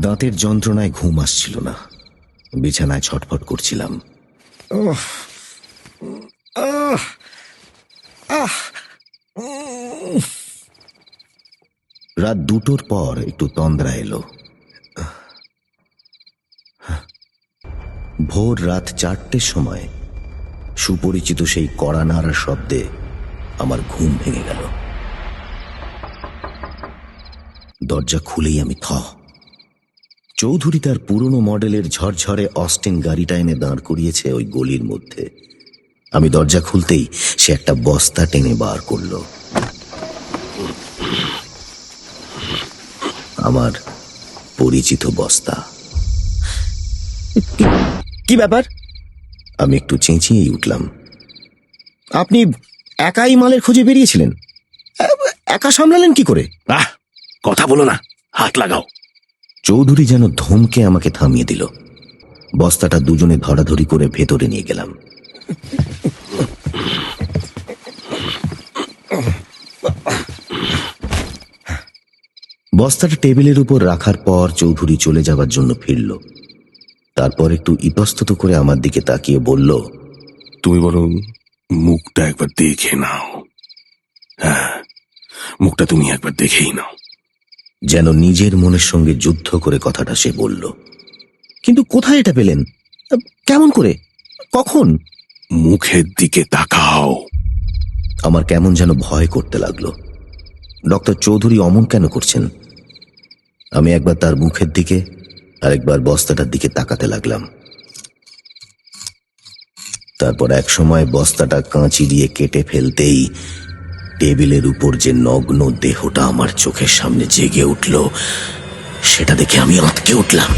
দাঁতের যন্ত্রণায় ঘুম আসছিল না, বিছানায় ছটফট করছিলাম। রাত 2টোর পর একটু তন্দ্রা এলো। ভোর রাত 4টের সময় সুপরিচিত সেই কড়া নাড়ার শব্দে আমার ঘুম ভেঙে গেল। দরজা খুলেই আমি চৌধুরী তার পুরনো মডেলের ঝরঝরে অস্টিন গাড়িটা এনে দাঁড় করিয়েছে ওই গলির মধ্যে। আমি দরজা খুলতেই সে একটা বস্তা টেনে বার করল। আমার পরিচিত বস্তা। কি ব্যাপার? আমি একটু চেঁচিয়েই উঠলাম। আপনি একাই মালের খোঁজে বেরিয়েছিলেন? একা সামলালেন কি করে? কথা বলো না, হাত লাগাও। চৌধুরী যেন ধমকে আমাকে থামিয়ে দিল। বস্তাটা দুজনে ধরাধরি করে ভেতরে নিয়ে গেলাম। বস্তাটা টেবিলের উপর রাখার পর চৌধুরী চলে যাবার জন্য ফিরল। তারপর একটু ইতস্তত করে আমার দিকে তাকিয়ে বলল, তুমি বরং মুখটা একবার দেখে নাও। হ্যাঁ, মুখটা তুমি একবার দেখেই নাও। যেন নিজের মনের সঙ্গে যুদ্ধ করে কথাটা সে বলল। কিন্তু কোথায় এটা পেলেন? কেমন করে? কখন? মুখের দিকে তাকাও। আমার কেমন যেন ভয় করতে লাগলো। ডক্টর চৌধুরী অমন কেন করছেন? আমি একবার তার মুখের দিকে আর একবার বস্তাটার দিকে তাকাতে লাগলাম। তারপর এক সময় বস্তাটা কাঁচি দিয়ে কেটে ফেলতেই টেবিলের উপর যে নগ্ন দেহটা আমার চোখের সামনে জেগে উঠল, সেটা দেখে আমি আঁতকে উঠলাম।